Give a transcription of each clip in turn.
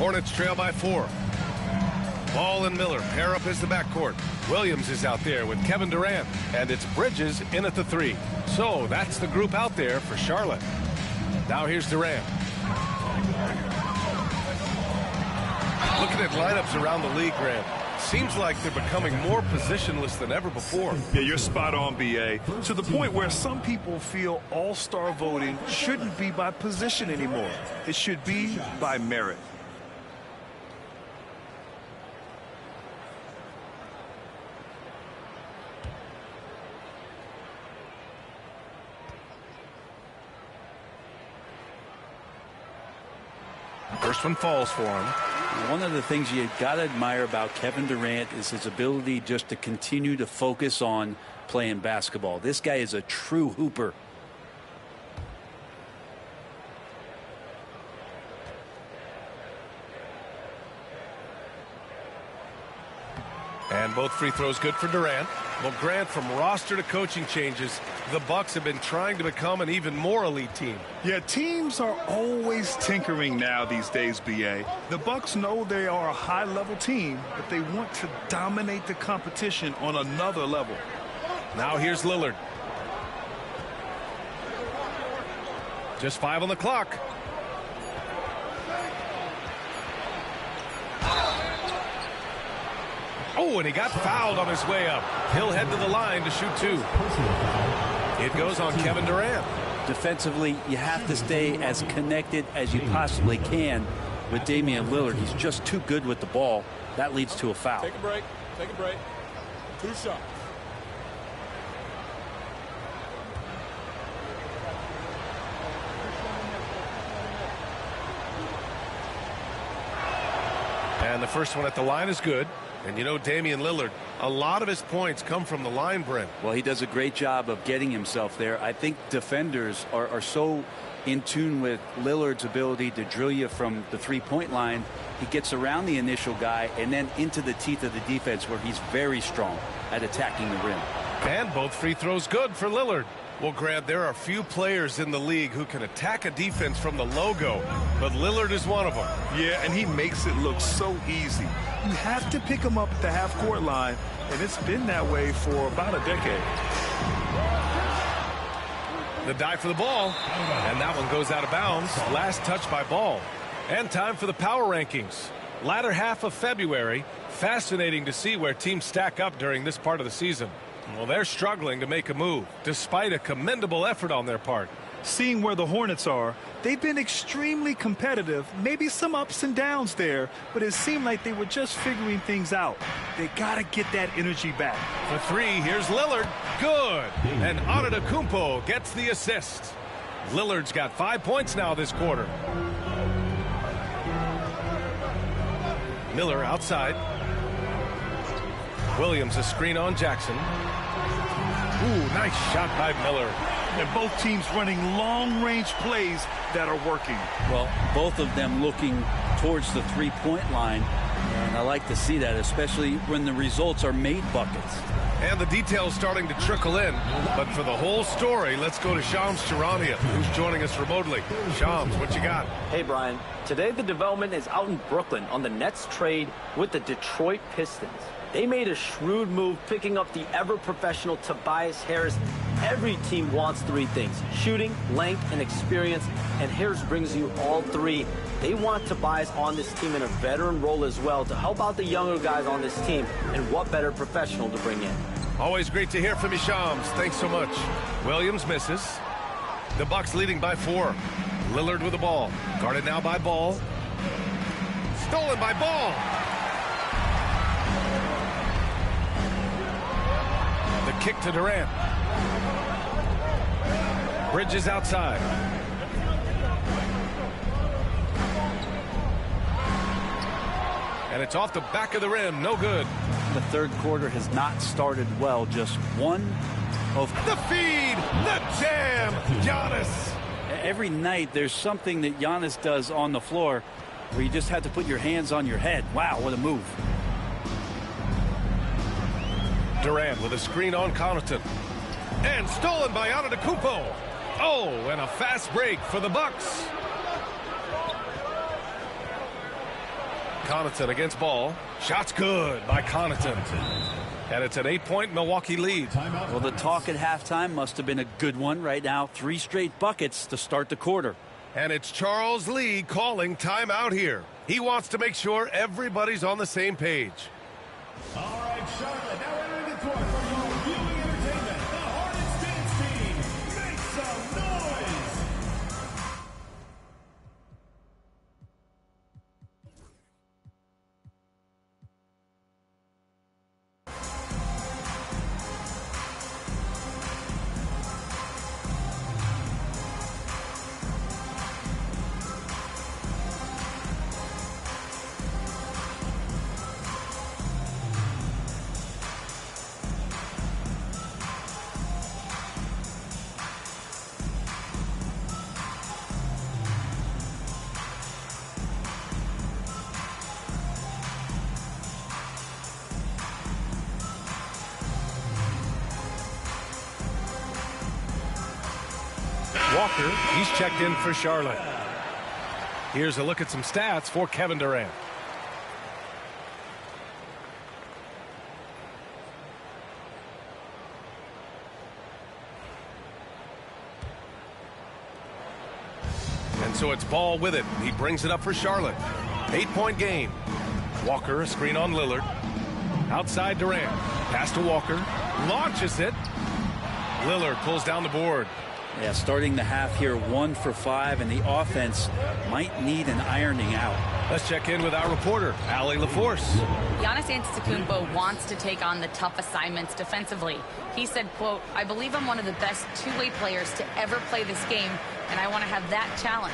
Hornets trail by 4. Ball and Miller pair up as the backcourt. Williams is out there with Kevin Durant, and it's Bridges in at the 3. So that's the group out there for Charlotte. Now here's Durant. Looking at lineups around the league, Grant, seems like they're becoming more positionless than ever before. Yeah, you're spot on, B.A. To the point where some people feel all-star voting shouldn't be by position anymore. It should be by merit. First one falls for him. One of the things you got to admire about Kevin Durant is his ability just to continue to focus on playing basketball. This guy is a true hooper. And both free throws good for Durant. Well, Grant, from roster to coaching changes, the Bucks have been trying to become an even more elite team. Yeah, teams are always tinkering now these days, B.A. The Bucks know they are a high-level team, but they want to dominate the competition on another level. Now here's Lillard. Just 5 on the clock. Oh, and he got fouled on his way up. He'll head to the line to shoot 2. It goes on Kevin Durant. Defensively, you have to stay as connected as you possibly can with Damian Lillard. He's just too good with the ball. That leads to a foul. Take a break. Take a break. 2 shots. And the first one at the line is good. And you know, Damian Lillard, a lot of his points come from the line, Brent. Well, he does a great job of getting himself there. I think defenders are so in tune with Lillard's ability to drill you from the three-point line. He gets around the initial guy and then into the teeth of the defense, where he's very strong at attacking the rim. And both free throws good for Lillard. Well, Grant, there are few players in the league who can attack a defense from the logo, but Lillard is one of them. Yeah, and he makes it look so easy. You have to pick him up at the half-court line, and it's been that way for about a decade. The dive for the ball, and that one goes out of bounds. Last touch by Ball. And time for the power rankings. Latter half of February. Fascinating to see where teams stack up during this part of the season. Well, they're struggling to make a move, despite a commendable effort on their part. Seeing where the Hornets are, they've been extremely competitive, maybe some ups and downs there, but it seemed like they were just figuring things out. They got to get that energy back. For 3, here's Lillard. Good. And Antetokounmpo gets the assist. Lillard's got 5 points now this quarter. Miller outside. Williams a screen on Jackson. Ooh, nice shot by Miller. And both teams running long-range plays that are working. Well, both of them looking towards the three-point line, and I like to see that, especially when the results are made buckets. And the details starting to trickle in. But for the whole story, let's go to Shams Charania, who's joining us remotely. Shams, what you got? Hey, Brian. Today, the development is out in Brooklyn on the Nets trade with the Detroit Pistons. They made a shrewd move picking up the ever-professional Tobias Harris. Every team wants 3 things: shooting, length, and experience, and Harris brings you all 3. They want Tobias on this team in a veteran role as well to help out the younger guys on this team, and what better professional to bring in. Always great to hear from you, Shams. Thanks so much. Williams misses. The Bucks leading by 4. Lillard with the ball. Guarded now by Ball. Stolen by Ball. The kick to Durant. Bridges outside. And it's off the back of the rim. No good. The third quarter has not started well. Just one of the feed, the jam, Giannis. Every night there's something that Giannis does on the floor where you just have to put your hands on your head. Wow, what a move. Durant with a screen on Connaughton. And stolen by Antetokounmpo. Oh, and a fast break for the Bucks. Connaughton against Ball. Shot's good by Connaughton. And it's an 8-point Milwaukee lead. Well, the talk at halftime must have been a good one. Right now, 3 straight buckets to start the quarter. And it's Charles Lee calling timeout here. He wants to make sure everybody's on the same page. All right, Charlotte, now entering the court for your viewing entertainment. The Hornets dance team. Make some noise. Walker, he's checked in for Charlotte. Here's a look at some stats for Kevin Durant. And so it's Ball with it. He brings it up for Charlotte. 8-point game. Walker, a screen on Lillard. Outside Durant. Pass to Walker. Launches it. Lillard pulls down the board. Yeah, starting the half here 1 for 5, and the offense might need an ironing out. Let's check in with our reporter, Allie LaForce. Giannis Antetokounmpo wants to take on the tough assignments defensively. He said, quote, "I believe I'm one of the best two-way players to ever play this game, and I want to have that challenge,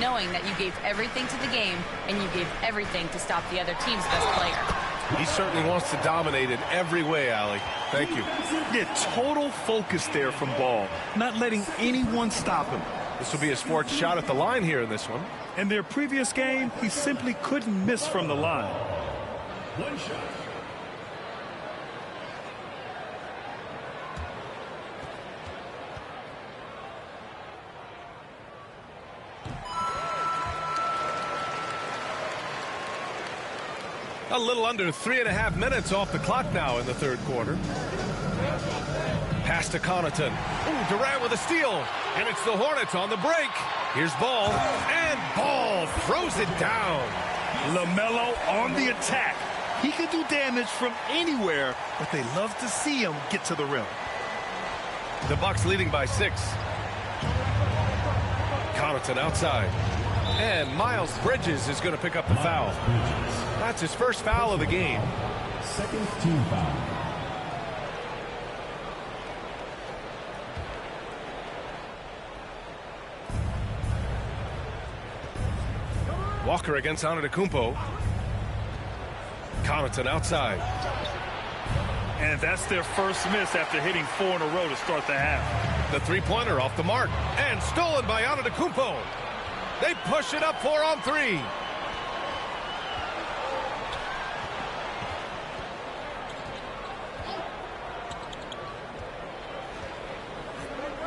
knowing that you gave everything to the game and you gave everything to stop the other team's best player." He certainly wants to dominate in every way, Allie. Thank you. Yeah, total focus there from Ball, not letting anyone stop him. This will be a sports shot at the line here in this one. In their previous game, he simply couldn't miss from the line. One shot. A little under 3.5 minutes off the clock now in the third quarter. Pass to Connaughton. Ooh, Durant with a steal. And it's the Hornets on the break. Here's Ball. And Ball throws it down. LaMelo on the attack. He can do damage from anywhere, but they love to see him get to the rim. The Bucks leading by 6. Connaughton outside. And Miles Bridges is going to pick up the foul. That's his first foul of the game. Second team foul. Walker against Antetokounmpo. Connaughton outside. And that's their first miss after hitting 4 in a row to start the half. The three-pointer off the mark. And stolen by Antetokounmpo. They push it up 4 on 3.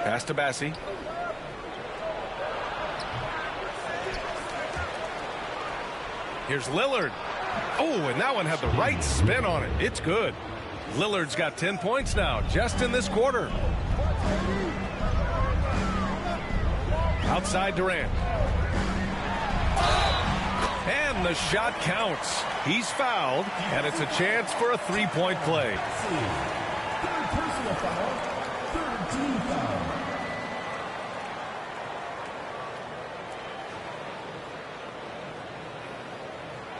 Pass to Bassie. Here's Lillard. Oh, and that one had the right spin on it. It's good. Lillard's got 10 points now, just in this quarter. Outside Durant. And the shot counts. He's fouled, and it's a chance for a three-point play. Third personal foul. Third team foul.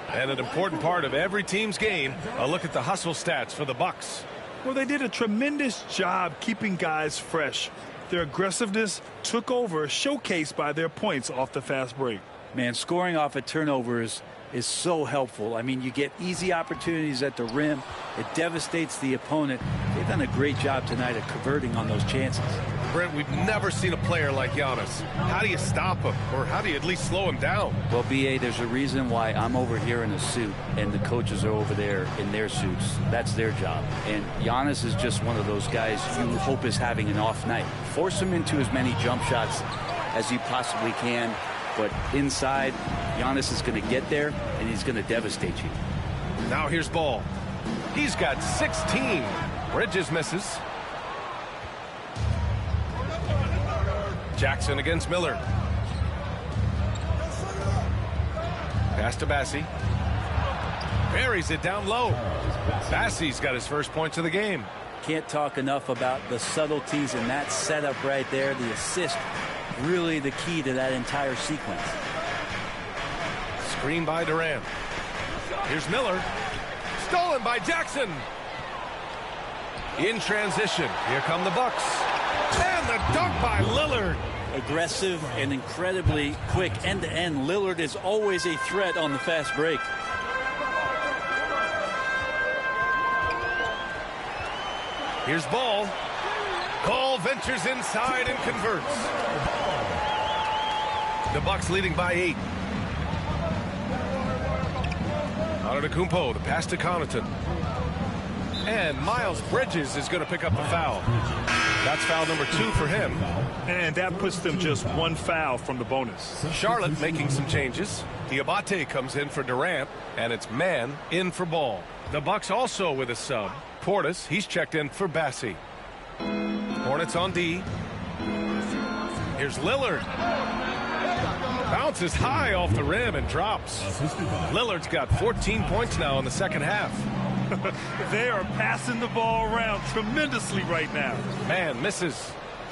And an important part of every team's game, a look at the hustle stats for the Bucks. Well, they did a tremendous job keeping guys fresh. Their aggressiveness took over, showcased by their points off the fast break. Man, scoring off of turnovers is so helpful. I mean, you get easy opportunities at the rim. It devastates the opponent. They've done a great job tonight of converting on those chances. Brent, we've never seen a player like Giannis. How do you stop him? Or how do you at least slow him down? Well, B.A., there's a reason why I'm over here in a suit and the coaches are over there in their suits. That's their job. And Giannis is just one of those guys you hope is having an off night. Force him into as many jump shots as you possibly can. But inside, Giannis is going to get there, and he's going to devastate you. Now here's Ball. He's got 16. Bridges misses. Jackson against Miller. Pass to Bassi. Buries it down low. Bassi's got his first points of the game. Can't talk enough about the subtleties in that setup right there. The assist, really the key to that entire sequence. Screen by Durant. Here's Miller. Stolen by Jackson. In transition. Here come the Bucks. And the dunk by Lillard. Aggressive and incredibly quick end-to-end. Lillard is always a threat on the fast break. Here's Ball. Ball ventures inside and converts. The Bucks leading by 8. Antetokounmpo, the pass to Connaughton. And Miles Bridges is going to pick up the foul. That's foul number 2 for him. And that puts them just 1 foul from the bonus. Charlotte making some changes. Diabate comes in for Durant, and it's Mann in for Ball. The Bucks also with a sub. Portis, he's checked in for Bassi. Hornets on D. Here's Lillard. Bounces high off the rim and drops. Lillard's got 14 points now in the second half. They are passing the ball around tremendously right now. Man misses.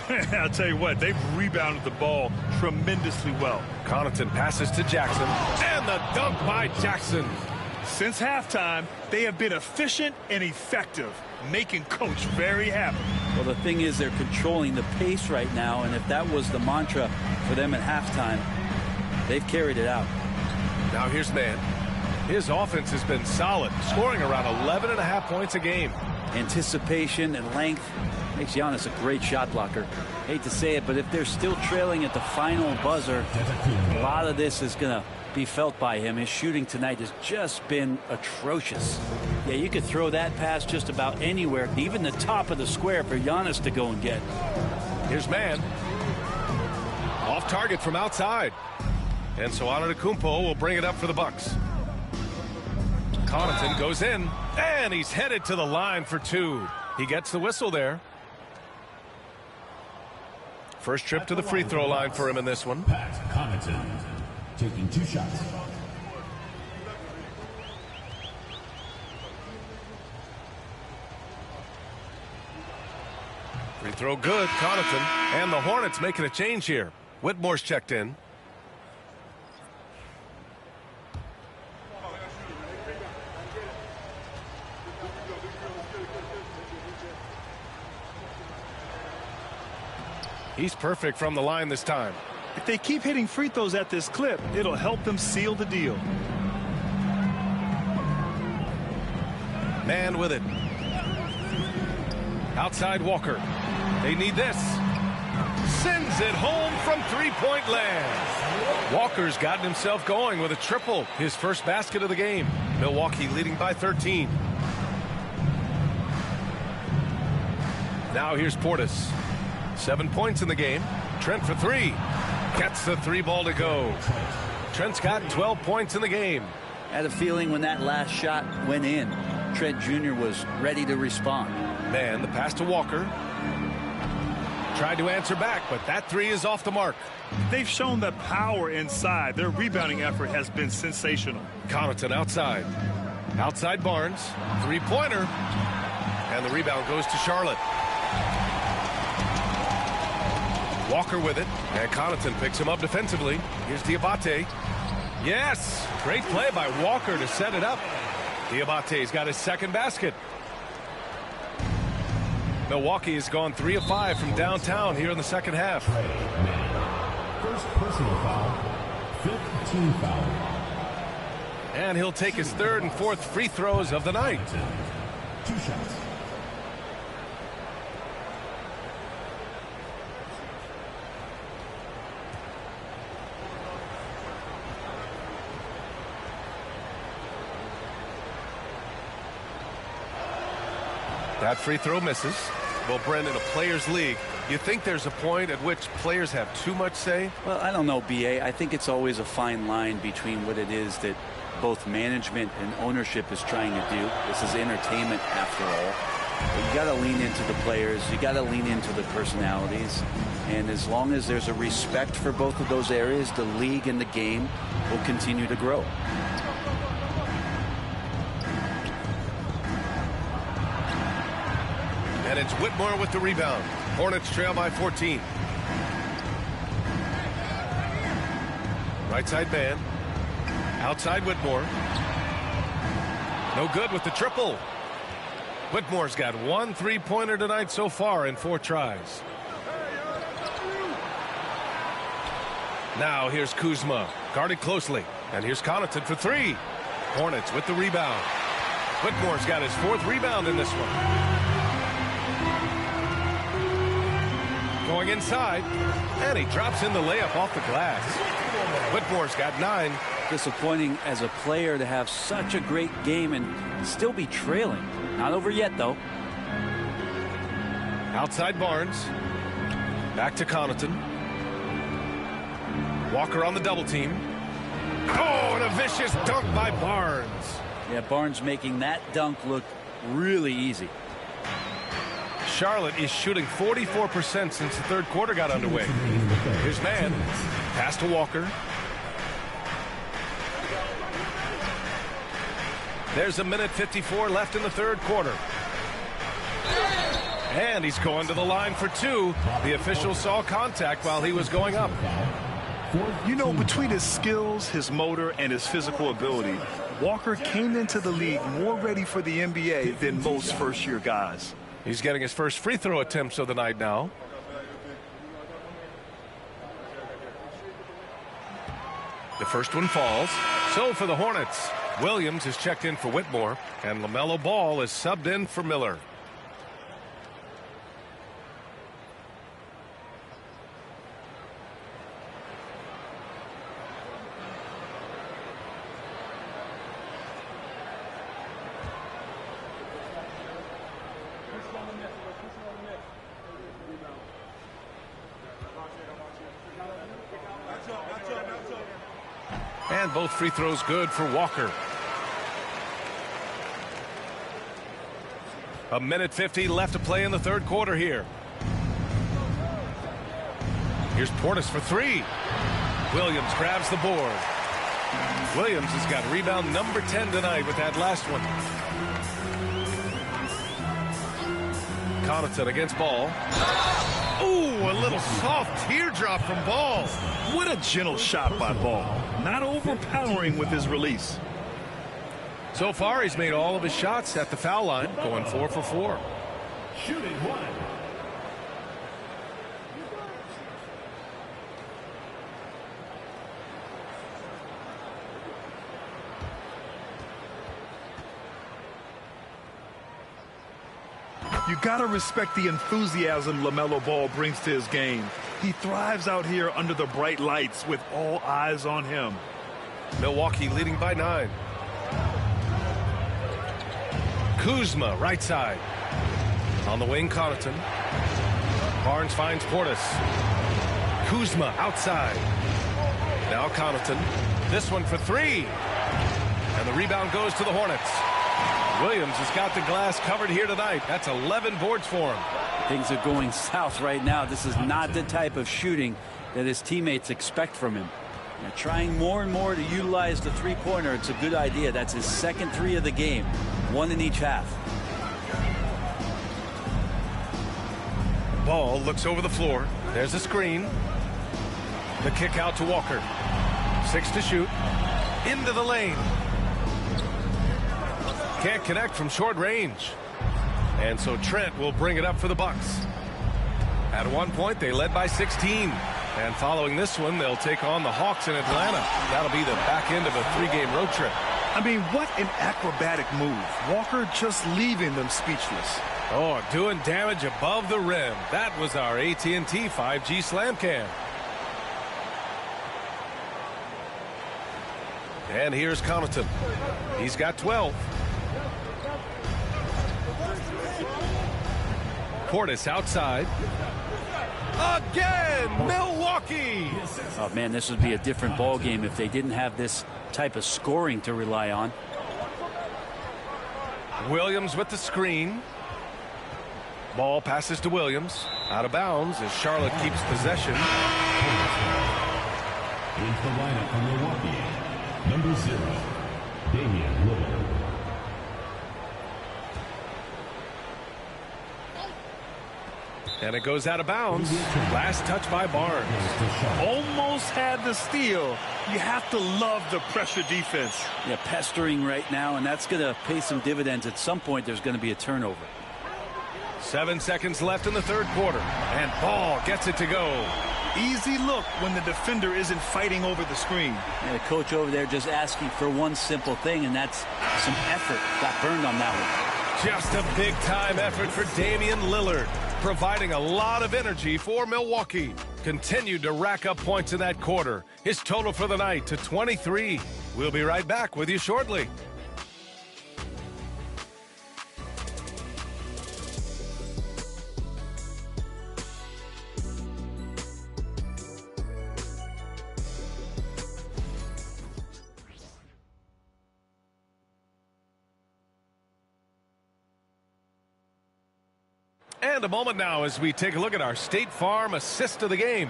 I'll tell you what, they've rebounded the ball tremendously well. Connaughton passes to Jackson. And the dunk by Jackson. Since halftime, they have been efficient and effective, making Coach very happy. Well, the thing is, they're controlling the pace right now, and if that was the mantra for them at halftime, they've carried it out. Now here's Mann. His offense has been solid, scoring around 11.5 points a game. Anticipation and length makes Giannis a great shot blocker. Hate to say it, but if they're still trailing at the final buzzer, a lot of this is going to be felt by him. His shooting tonight has just been atrocious. Yeah, you could throw that pass just about anywhere, even the top of the square for Giannis to go and get. Here's Mann. Off target from outside. And so Antetokounmpo will bring it up for the Bucks. Connaughton goes in, and he's headed to the line for 2. He gets the whistle there. First trip to the free throw line for him in this one. Pat Connaughton taking 2 shots. Free throw good, Connaughton. And the Hornets making a change here. Whitmore's checked in. He's perfect from the line this time. If they keep hitting free throws at this clip, it'll help them seal the deal. Mann with it. Outside Walker. They need this. Sends it home from three-point land. Walker's gotten himself going with a triple. His first basket of the game. Milwaukee leading by 13. Now here's Portis. 7 points in the game. Trent for 3. Gets the 3 ball to go. Trent's got 12 points in the game. I had a feeling when that last shot went in, Trent Jr. was ready to respond. Man, the pass to Walker. Tried to answer back, but that 3 is off the mark. They've shown the power inside. Their rebounding effort has been sensational. Connaughton outside. Outside Barnes. 3-pointer. And the rebound goes to Charlotte. Walker with it, and Connaughton picks him up defensively. Here's Diabate. Yes! Great play by Walker to set it up. Diabate's got his second basket. Milwaukee has gone 3 of 5 from downtown here in the second half. First personal foul, 5th team foul. And he'll take his 3rd and 4th free throws of the night. 2 shots. That free throw misses. Well, Brendan, a players' league, you think there's a point at which players have too much say? Well, I don't know, B.A. I think it's always a fine line between what it is that both management and ownership is trying to do. This is entertainment after all. But you got to lean into the players. You got to lean into the personalities. And as long as there's a respect for both of those areas, the league and the game will continue to grow. And it's Whitmore with the rebound. Hornets trail by 14. Right side man. Outside Whitmore. No good with the triple. Whitmore's got 1 3-pointer tonight so far in 4 tries. Now here's Kuzma, guarded closely. And here's Connaughton for 3. Hornets with the rebound. Whitmore's got his 4th rebound in this one. Going inside, and he drops in the layup off the glass. Whitmore's got 9. Disappointing as a player to have such a great game and still be trailing. Not over yet, though. Outside Barnes. Back to Connaughton. Walker on the double team. Oh, and a vicious dunk by Barnes. Yeah, Barnes making that dunk look really easy. Charlotte is shooting 44% since the 3rd quarter got underway. Here's man. Pass to Walker. There's a minute 54 left in the 3rd quarter. And he's going to the line for 2. The official saw contact while he was going up. You know, between his skills, his motor, and his physical ability, Walker came into the league more ready for the NBA than most first-year guys. He's getting his first free throw attempts of the night now. The first one falls. So for the Hornets, Williams is checked in for Whitmore, and LaMelo Ball is subbed in for Miller. And both free throws good for Walker. A minute 50 left to play in the 3rd quarter here. Here's Portis for 3. Williams grabs the board. Williams has got rebound number 10 tonight with that last one. Connaughton against Ball. Ooh, a little soft teardrop from Ball. What a gentle shot by Ball. Not overpowering with his release. So far, he's made all of his shots at the foul line, going 4 for 4. Shooting 1. You gotta respect the enthusiasm LaMelo Ball brings to his game. He thrives out here under the bright lights with all eyes on him. Milwaukee leading by 9. Kuzma, right side. On the wing, Connaughton. Barnes finds Portis. Kuzma outside. Now Connaughton. This one for 3. And the rebound goes to the Hornets. Williams has got the glass covered here tonight. That's 11 boards for him. Things are going south right now. This is not the type of shooting that his teammates expect from him. They're trying more and more to utilize the 3-pointer. It's a good idea. That's his 2nd 3 of the game. 1 in each half. Ball looks over the floor. There's a screen. The kick out to Walker. 6 to shoot. Into the lane. Can't connect from short range. And so Trent will bring it up for the Bucks. At one point, they led by 16. And following this one, they'll take on the Hawks in Atlanta. That'll be the back end of a 3-game road trip. I mean, what an acrobatic move. Walker just leaving them speechless. Oh, doing damage above the rim. That was our AT&T 5G slam cam. And here's Connaughton. He's got 12. Portis outside. Again, Milwaukee. Oh, man, this would be a different ball game if they didn't have this type of scoring to rely on. Williams with the screen. Ball passes to Williams. Out of bounds as Charlotte keeps possession. Into the lineup for Milwaukee, number 0, Damian Lillard. And it goes out of bounds. Last touch by Barnes. Almost had the steal. You have to love the pressure defense. Yeah, pestering right now, and that's going to pay some dividends. At some point, there's going to be a turnover. 7 seconds left in the third quarter. And Ball gets it to go. Easy look when the defender isn't fighting over the screen. And the coach over there just asking for one simple thing, and that's some effort. Got burned on that one. Just a big-time effort for Damian Lillard, providing a lot of energy for Milwaukee. Continued to rack up points in that quarter. His total for the night to 23. We'll be right back with you shortly. And a moment now as we take a look at our State Farm assist of the game.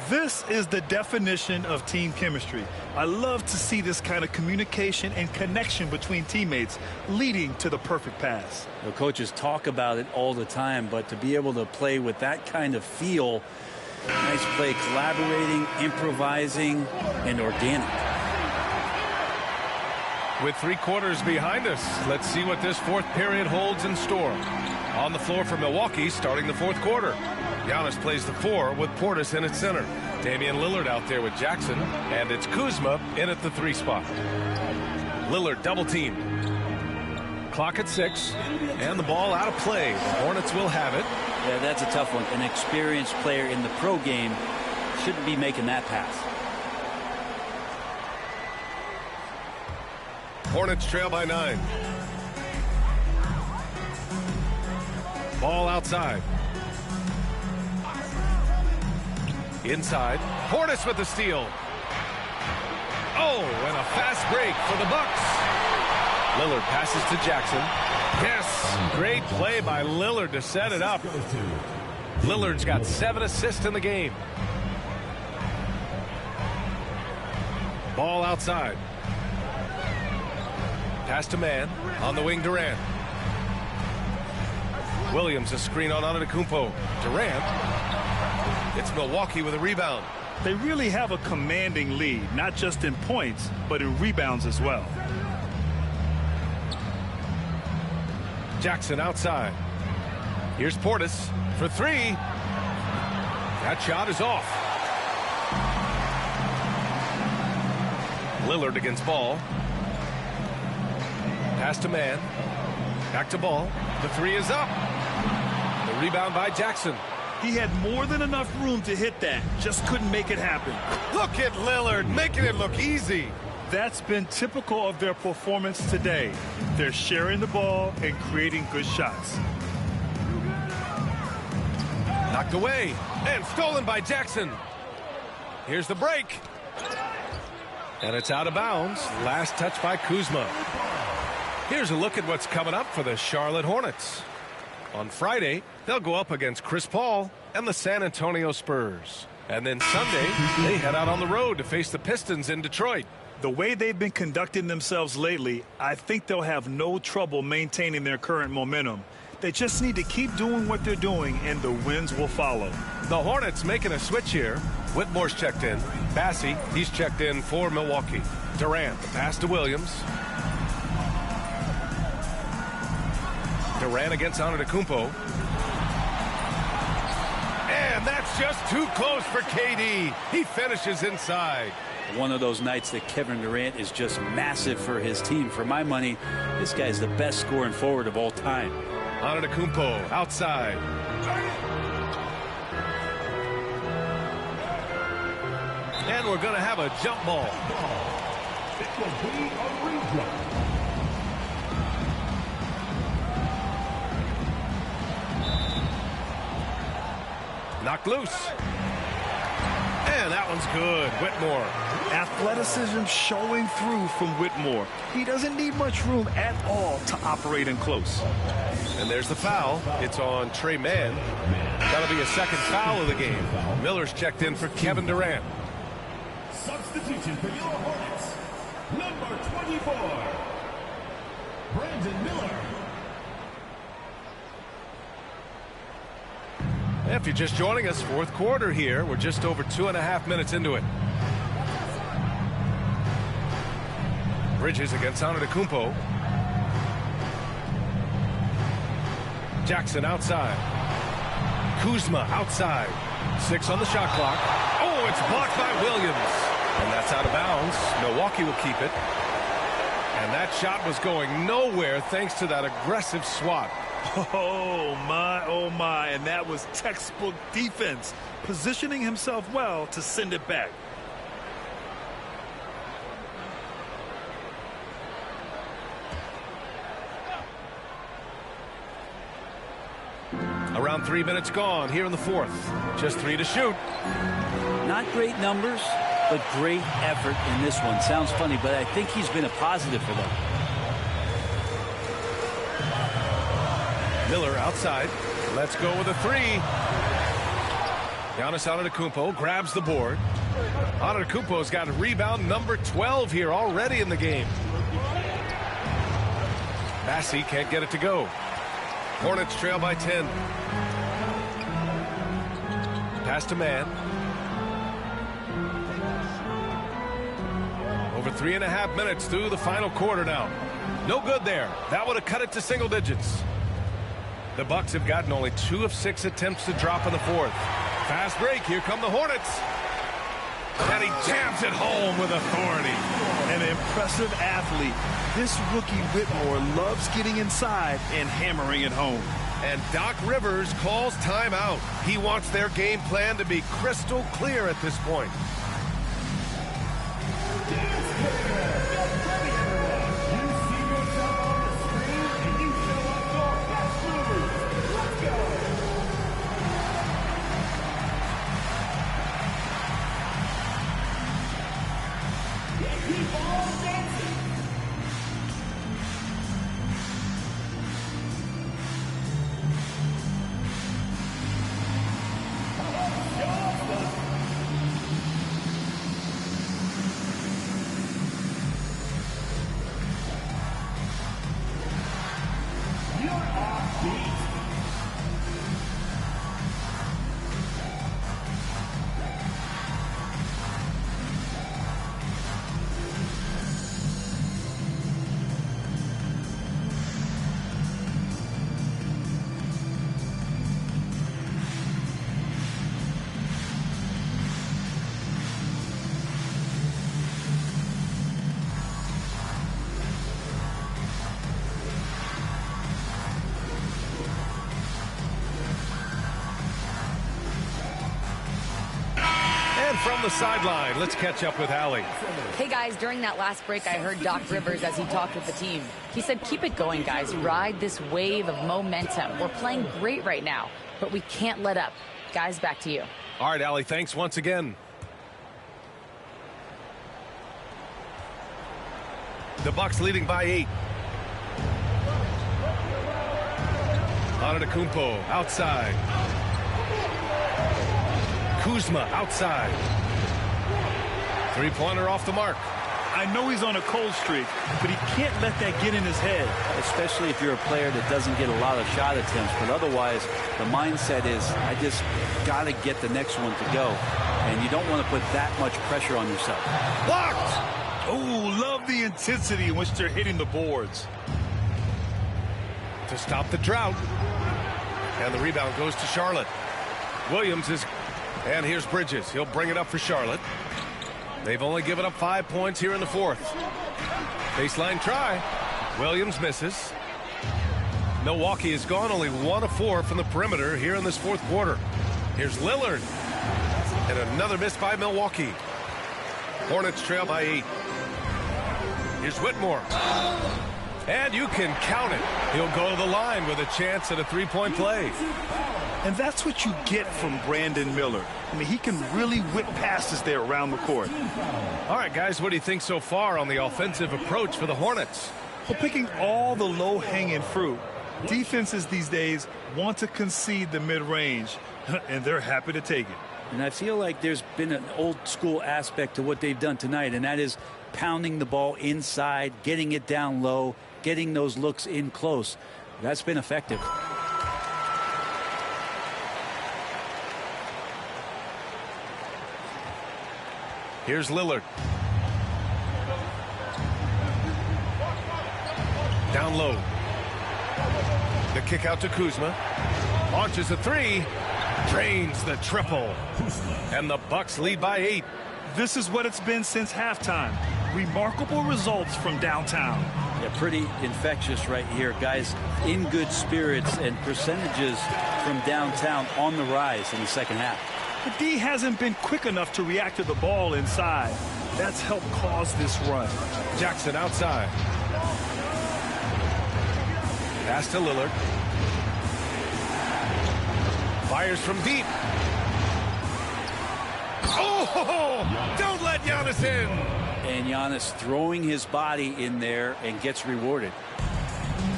This is the definition of team chemistry. I love to see this kind of communication and connection between teammates leading to the perfect pass. The coaches talk about it all the time, but to be able to play with that kind of feel, nice play, collaborating, improvising, and organic. With 3 quarters behind us, let's see what this fourth period holds in store. On the floor for Milwaukee, starting the fourth quarter. Giannis plays the 4 with Portis in its center. Damian Lillard out there with Jackson, and it's Kuzma in at the 3 spot. Lillard double teamed. Clock at 6, and the ball out of play. The Hornets will have it. Yeah, that's a tough one. An experienced player in the pro game shouldn't be making that pass. Hornets trail by 9. Ball outside. Inside. Portis with the steal. Oh, and a fast break for the Bucks. Lillard passes to Jackson. Yes, great play by Lillard to set it up. Lillard's got 7 assists in the game. Ball outside. Pass to man. On the wing, Durant. Williams, a screen on Antetokounmpo. Durant. It's Milwaukee with a rebound. They really have a commanding lead, not just in points, but in rebounds as well. Jackson outside. Here's Portis for 3. That shot is off. Lillard against Ball. Pass to man. Back to Ball. The 3 is up. The rebound by Jackson. He had more than enough room to hit that. Just couldn't make it happen. Look at Lillard making it look easy. That's been typical of their performance today. They're sharing the ball and creating good shots. Knocked away and stolen by Jackson. Here's the break. And it's out of bounds. Last touch by Kuzma. Here's a look at what's coming up for the Charlotte Hornets. On Friday, they'll go up against Chris Paul and the San Antonio Spurs. And then Sunday, they head out on the road to face the Pistons in Detroit. The way they've been conducting themselves lately, I think they'll have no trouble maintaining their current momentum. They just need to keep doing what they're doing, and the wins will follow. The Hornets making a switch here. Whitmore's checked in. Bassey, he's checked in for Milwaukee. Durant, the pass to Williams. Durant against Antetokounmpo. And that's just too close for KD. He finishes inside. One of those nights that Kevin Durant is just massive for his team. For my money, this guy's the best scoring forward of all time. Antetokounmpo outside. And we're going to have a jump ball. It will be a redraw. Knocked loose. And that one's good. Whitmore. Athleticism showing through from Whitmore. He doesn't need much room at all to operate in close. And there's the foul. It's on Trey Mann. That'll be a second foul of the game. Miller's checked in for Kevin Durant. Substitution for your Hornets, number 24, Brandon Miller. If you're just joining us, fourth quarter here. We're just over 2.5 minutes into it. Bridges against Antetokounmpo. Jackson outside. Kuzma outside. 6 on the shot clock. Oh, it's blocked by Williams. And that's out of bounds. Milwaukee will keep it. And that shot was going nowhere thanks to that aggressive swat. Oh my, and that was textbook defense, positioning himself well to send it back. Around 3 minutes gone here in the fourth. Just 3 to shoot. Not great numbers, but great effort in this one. Sounds funny, but I think he's been a positive for them. Miller outside. Let's go with a 3. Giannis Antetokounmpo grabs the board. Antetokounmpo's got rebound number 12 here already in the game. Massey can't get it to go. Hornets trail by 10. Pass to Mann. Over 3.5 minutes through the final quarter now. No good there. That would have cut it to single digits. The Bucks have gotten only 2 of 6 attempts to drop in the fourth. Fast break. Here come the Hornets. And he jams it home with authority. An impressive athlete. This rookie Whitmore loves getting inside and hammering it home. And Doc Rivers calls timeout. He wants their game plan to be crystal clear at this point. From the sideline, let's catch up with Allie. Hey, guys, during that last break, I heard Doc Rivers as he talked with the team. He said, keep it going, guys. Ride this wave of momentum. We're playing great right now, but we can't let up. Guys, back to you. All right, Allie, thanks once again. The Bucks leading by 8. Antetokounmpo outside. Kuzma outside. Three-pointer off the mark. I know he's on a cold streak, but he can't let that get in his head. Especially if you're a player that doesn't get a lot of shot attempts. But otherwise, the mindset is, I just got to get the next one to go. And you don't want to put that much pressure on yourself. Blocked! Oh, love the intensity in which they're hitting the boards. To stop the drought. And the rebound goes to Charlotte. Williams is... And here's Bridges. He'll bring it up for Charlotte. They've only given up 5 points here in the fourth. Baseline try. Williams misses. Milwaukee has gone only 1 of 4 from the perimeter here in this fourth quarter. Here's Lillard. And another miss by Milwaukee. Hornets trail by 8. Here's Whitmore. And you can count it. He'll go to the line with a chance at a 3-point play. And that's what you get from Brandon Miller. I mean, he can really whip passes there around the court. All right, guys, what do you think so far on the offensive approach for the Hornets? Well, picking all the low-hanging fruit, defenses these days want to concede the mid-range, and they're happy to take it. And I feel like there's been an old-school aspect to what they've done tonight, and that is pounding the ball inside, getting it down low, getting those looks in close. That's been effective. Here's Lillard. Down low. The kick out to Kuzma. Launches a three. Drains the triple. And the Bucks lead by 8. This is what it's been since halftime. Remarkable results from downtown. Yeah, pretty infectious right here. Guys in good spirits, and percentages from downtown on the rise in the second half. The D hasn't been quick enough to react to the ball inside. That's helped cause this run. Jackson outside. Pass to Lillard. Fires from deep. Oh, don't let Giannis in. And Giannis throwing his body in there and gets rewarded.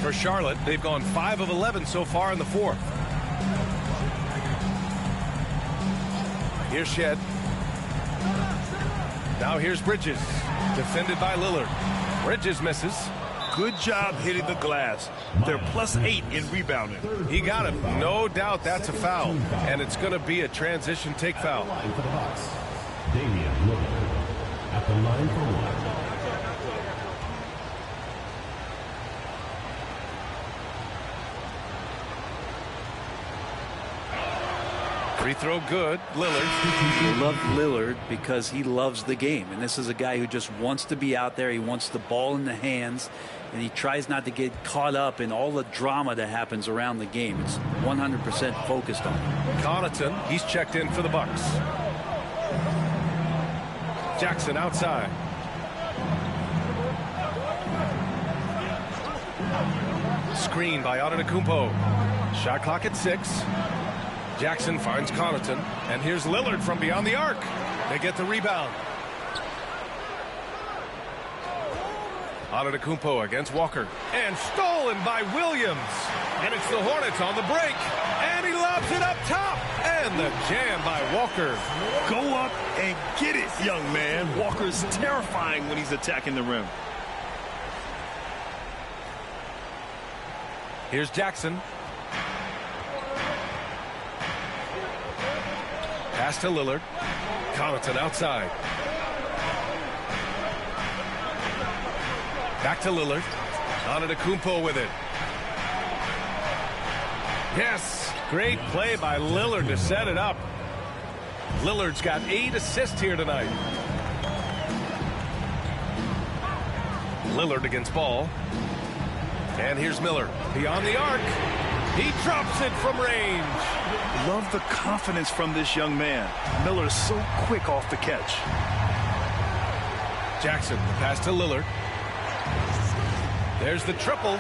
For Charlotte, they've gone 5 of 11 so far in the fourth. Here's Shed. Now here's Bridges. Defended by Lillard. Bridges misses. Good job hitting the glass. They're +8 in rebounding. He got him. No doubt that's a foul. And it's going to be a transition take foul. For the Bucks, Damian Lillard at the line for one. Free throw good. Lillard. You love Lillard because he loves the game. And this is a guy who just wants to be out there. He wants the ball in the hands. And he tries not to get caught up in all the drama that happens around the game. It's 100% focused on him. Connaughton, he's checked in for the Bucks. Jackson outside. Screen by Antetokounmpo. Shot clock at 6. Jackson finds Connaughton, and here's Lillard from beyond the arc. They get the rebound. Antetokounmpo against Walker, and stolen by Williams. And it's the Hornets on the break, and he lobs it up top, and the jam by Walker. Go up and get it, young man. Walker's terrifying when he's attacking the rim. Here's Jackson. Pass to Lillard. Connaughton outside. Back to Lillard. Antetokounmpo with it. Yes, great play by Lillard to set it up. Lillard's got 8 assists here tonight. Lillard against Ball. And here's Miller. Beyond the arc. He drops it from range. Love the confidence from this young man. Miller's so quick off the catch. Jackson, the pass to Lillard. There's the triple.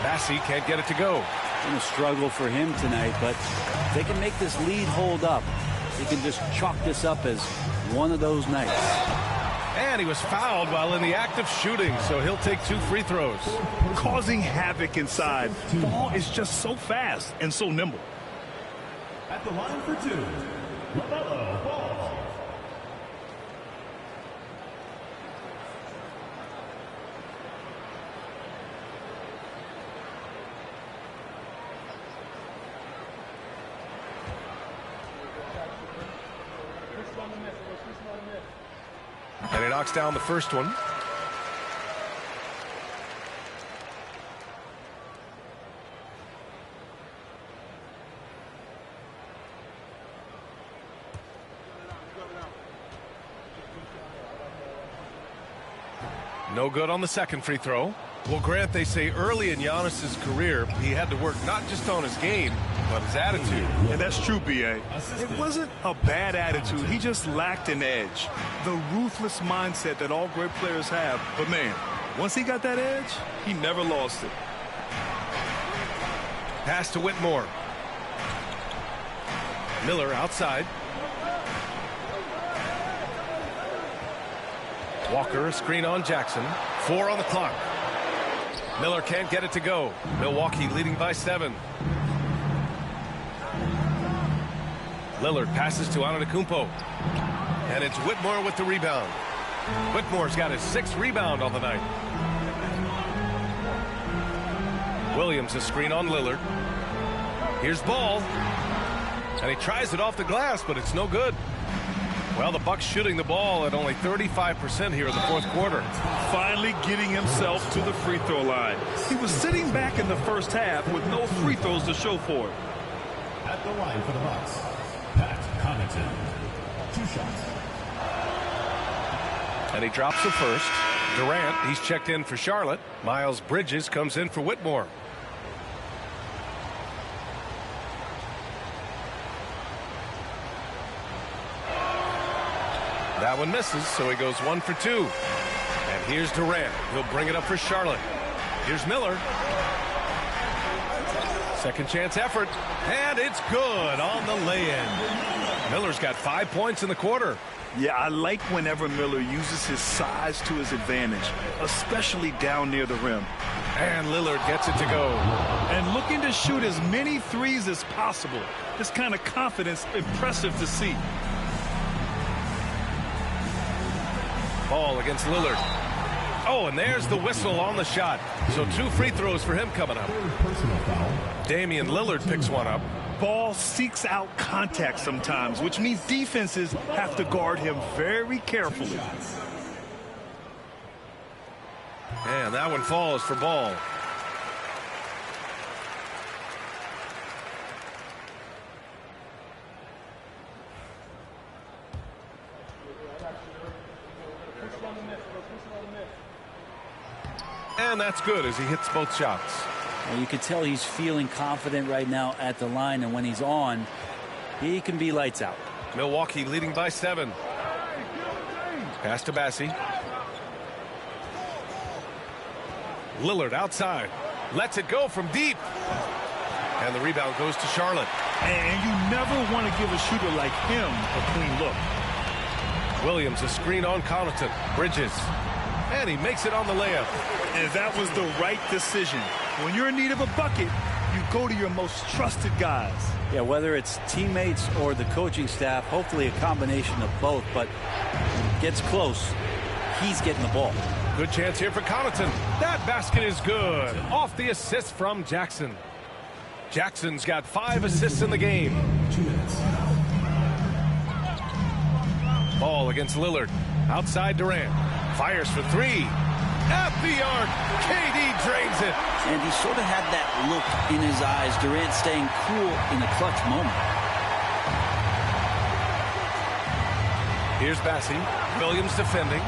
Massey can't get it to go. Been a struggle for him tonight, but if they can make this lead hold up, they can just chalk this up as one of those nights. And he was fouled while in the act of shooting, so he'll take 2 free throws. Causing havoc inside. Ball is just so fast and so nimble. At the line for 2, LaMelo Ball. And he knocks down the first one. No good on the second free throw. Well, Grant, they say early in Giannis's career, he had to work not just on his game, but his attitude. And that's true, B.A. It wasn't a bad attitude. He just lacked an edge. The ruthless mindset that all great players have. But, man, once he got that edge, he never lost it. Pass to Whitmore. Miller outside. Walker, a screen on Jackson. 4 on the clock. Miller can't get it to go. Milwaukee leading by 7. Lillard passes to Antetokounmpo. And it's Whitmore with the rebound. Whitmore's got his 6th rebound on the night. Williams, a screen on Lillard. Here's Ball. And he tries it off the glass, but it's no good. Well, the Bucks shooting the ball at only 35% here in the 4th quarter. Finally getting himself to the free throw line. He was sitting back in the first half with no free throws to show for it. At the line for the Bucks, Pat Connaughton. 2 shots. And he drops the first. Durant, he's checked in for Charlotte. Miles Bridges comes in for Whitmore. That one misses, so he goes 1 for 2. And here's Durant. He'll bring it up for Charlotte. Here's Miller. Second chance effort. And it's good on the lay-in. Miller's got 5 points in the quarter. Yeah, I like whenever Miller uses his size to his advantage, especially down near the rim. And Lillard gets it to go. And looking to shoot as many threes as possible. This kind of confidence, impressive to see. Ball against Lillard. Oh, and there's the whistle on the shot. So 2 free throws for him coming up. Damian Lillard picks one up. Ball seeks out contact sometimes, which means defenses have to guard him very carefully. And that one falls for Ball. And that's good as he hits both shots. Well, you can tell he's feeling confident right now at the line, and when he's on, he can be lights out. Milwaukee leading by 7. Pass to Bassie. Lillard outside. Lets it go from deep. And the rebound goes to Charlotte. And you never want to give a shooter like him a clean look. Williams, a screen on Connaughton. Bridges. And he makes it on the layup. And that was the right decision. When you're in need of a bucket, you go to your most trusted guys. Yeah, whether it's teammates or the coaching staff, hopefully a combination of both, but when it gets close, he's getting the ball. Good chance here for Connaughton. That basket is good. Off the assist from Jackson. Jackson's got 5 assists in the game. 2 minutes. Ball against Lillard. Outside Durant. Fires for 3. At the arc. KD drains it. And he sort of had that look in his eyes. Durant staying cool in a clutch moment. Here's Bassie. Williams defending.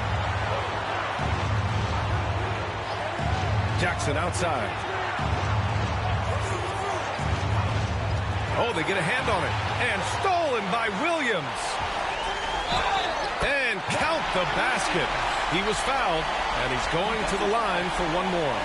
Jackson outside. Oh, they get a hand on it. And stolen by Williams. And count the basket. He was fouled, and he's going to the line for one more.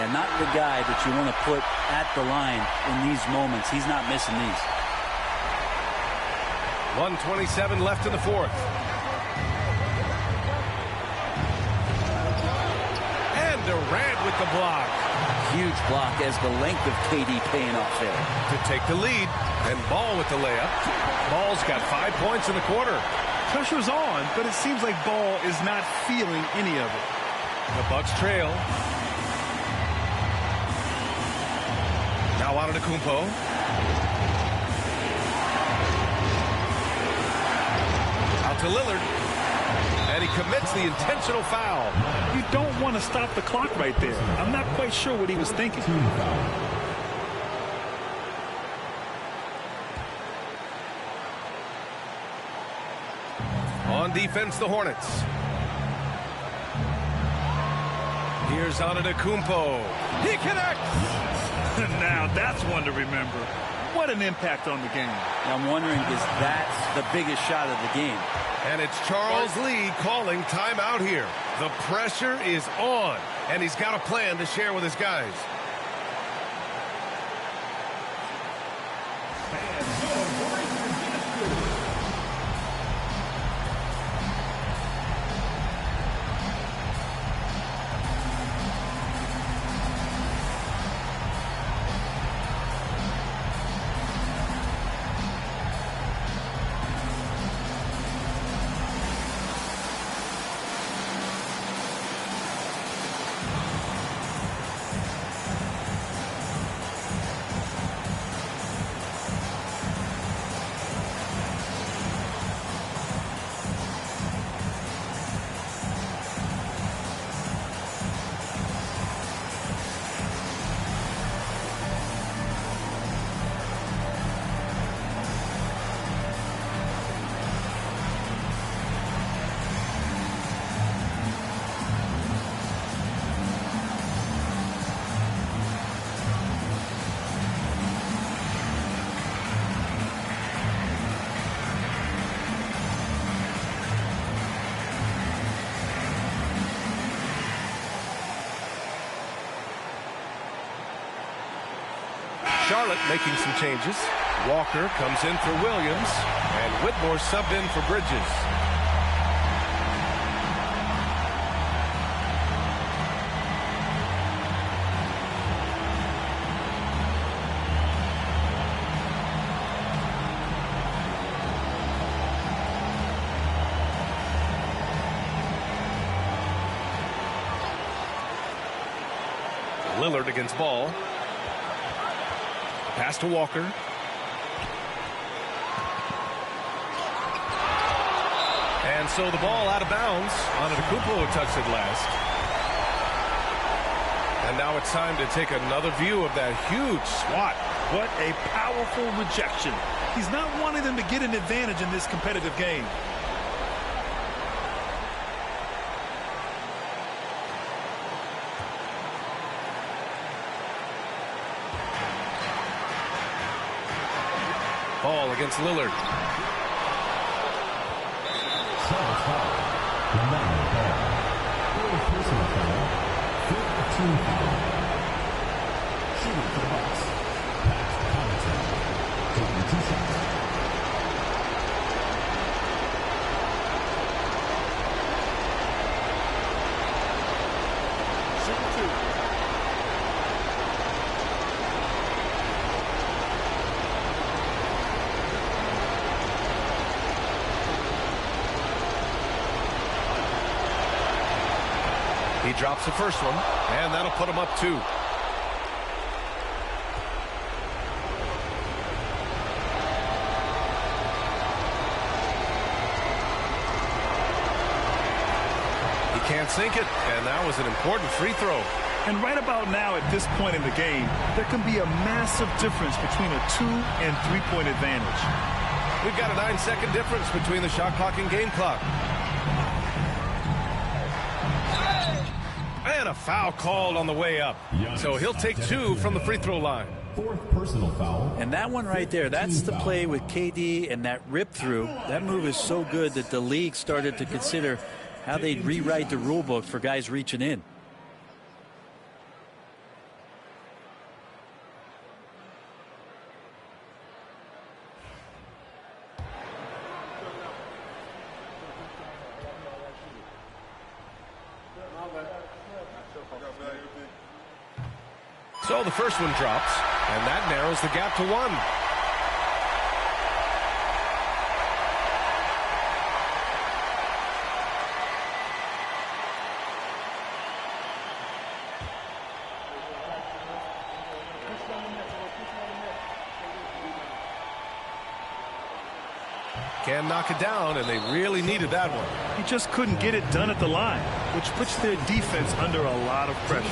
Yeah, not the guy that you want to put at the line in these moments. He's not missing these. 1:27 left in the 4th. And Durant with the block. Huge block as the length of KD paying off there. To take the lead. And Ball with the layup. Ball's got 5 points in the quarter. Pressure's on, but it seems like Ball is not feeling any of it. The Bucks trail. Now Antetokounmpo. Out to Lillard. And he commits the intentional foul. You don't want to stop the clock right there. I'm not quite sure what he was thinking. on defense, the Hornets. Here's Antetokounmpo. He connects! Now that's one to remember. What an impact on the game. I'm wondering, is that the biggest shot of the game? And it's Charles Lee calling timeout here. The pressure is on, and he's got a plan to share with his guys. Charlotte making some changes. Walker comes in for Williams, and Whitmore subbed in for Bridges. Lillard against Ball. Pass to Walker. And so the ball out of bounds. Antetokounmpo touched it last. And now it's time to take another view of that huge swat. What a powerful rejection. He's not wanting them to get an advantage in this competitive game. Ball against Lillard. Shooting for the Bucks. Pass to Connaughton. Taking 2 shots. He drops the first one, and that'll put him up 2. He can't sink it, and that was an important free throw. And right about now, at this point in the game, there can be a massive difference between a 2- and 3-point advantage. We've got a 9-second difference between the shot clock and game clock. And a foul called on the way up. So he'll take 2 from the free throw line. 4th personal foul. And that one right there, that's the play with KD and that rip through. That move is so good that the league started to consider how they'd rewrite the rule book for guys reaching in. So the first one drops, and that narrows the gap to 1. Can knock it down, and they really needed that one. He just couldn't get it done at the line, which puts their defense under a lot of pressure.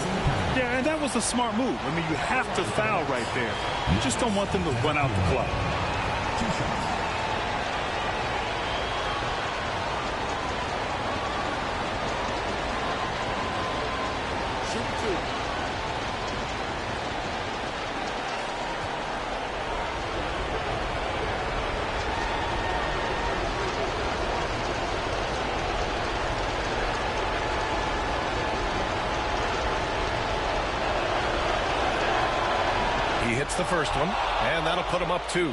Yeah, and that was a smart move. I mean, you have to foul right there. You just don't want them to run out the clock. 2 shots. He hits the first one, and that'll put him up 2.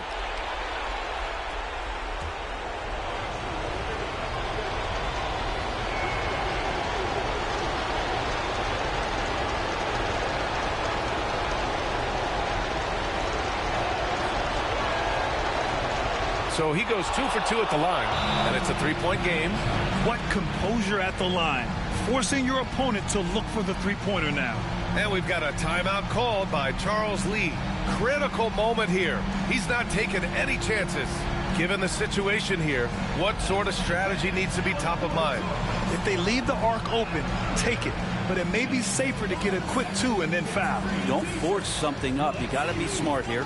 So he goes 2 for 2 at the line, and it's a 3-point game. What composure at the line, forcing your opponent to look for the three-pointer now. And we've got a timeout called by Charles Lee. Critical moment here. He's not taking any chances. Given the situation here, what sort of strategy needs to be top of mind? If they leave the arc open, take it. But it may be safer to get a quick 2 and then foul. Don't force something up. You got to be smart here.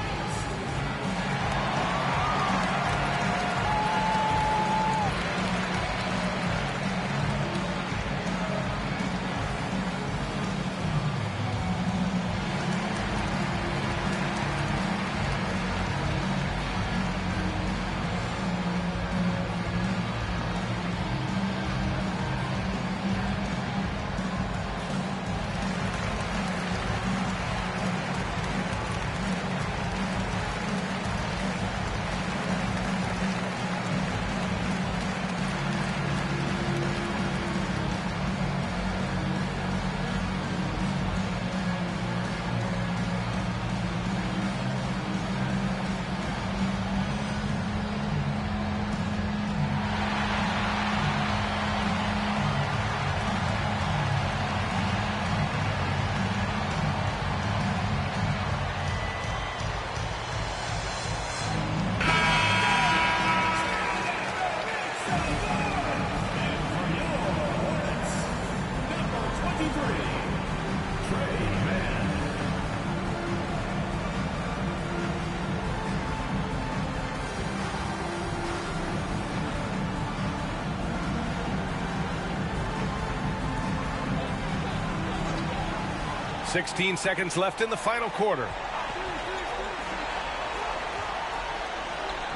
"16 seconds left in the final quarter.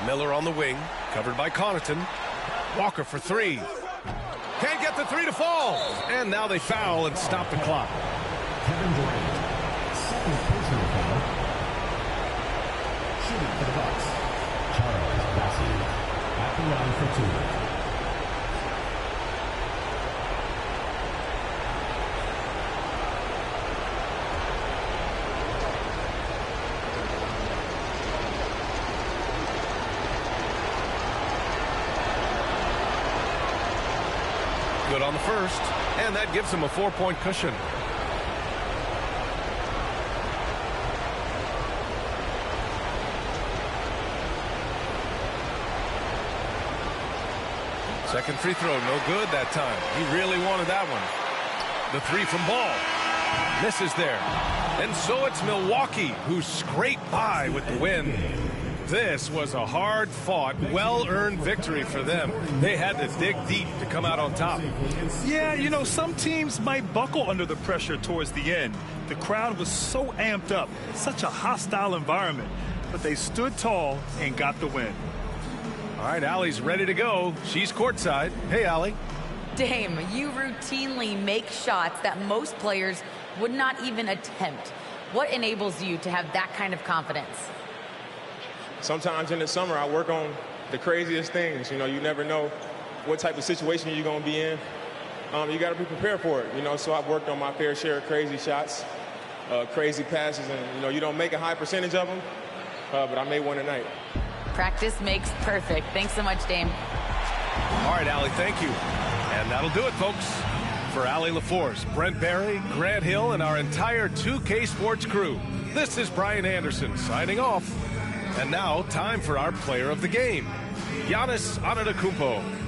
Miller on the wing, covered by Connaughton. Walker for 3. Can't get the 3 to fall. And now they foul and stop the clock. Kevin Durant, second personal foul. Shooting for the Bucks, Charles Bassey, at the line for 2. Good on the first, and that gives him a 4-point cushion. Second free throw, no good that time. He really wanted that one. The 3 from Ball. Misses there. And so it's Milwaukee who scraped by with the win. This was a hard-fought, well-earned victory for them. They had to dig deep to come out on top. Yeah, you know, some teams might buckle under the pressure towards the end. The crowd was so amped up, such a hostile environment. But they stood tall and got the win. All right, Allie's ready to go. She's courtside. Hey, Allie. Dame, you routinely make shots that most players would not even attempt. What enables you to have that kind of confidence? Sometimes in the summer, I work on the craziest things. You know, you never know what type of situation you're going to be in. You got to be prepared for it, you know, so I've worked on my fair share of crazy shots, crazy passes, and, you know, you don't make a high percentage of them, but I made one tonight. Practice makes perfect. Thanks so much, Dame. All right, Allie, thank you. And that'll do it, folks. For Allie LaForce, Brent Barry, Grant Hill, and our entire 2K Sports crew, this is Brian Anderson signing off. And now, time for our player of the game, Giannis Antetokounmpo.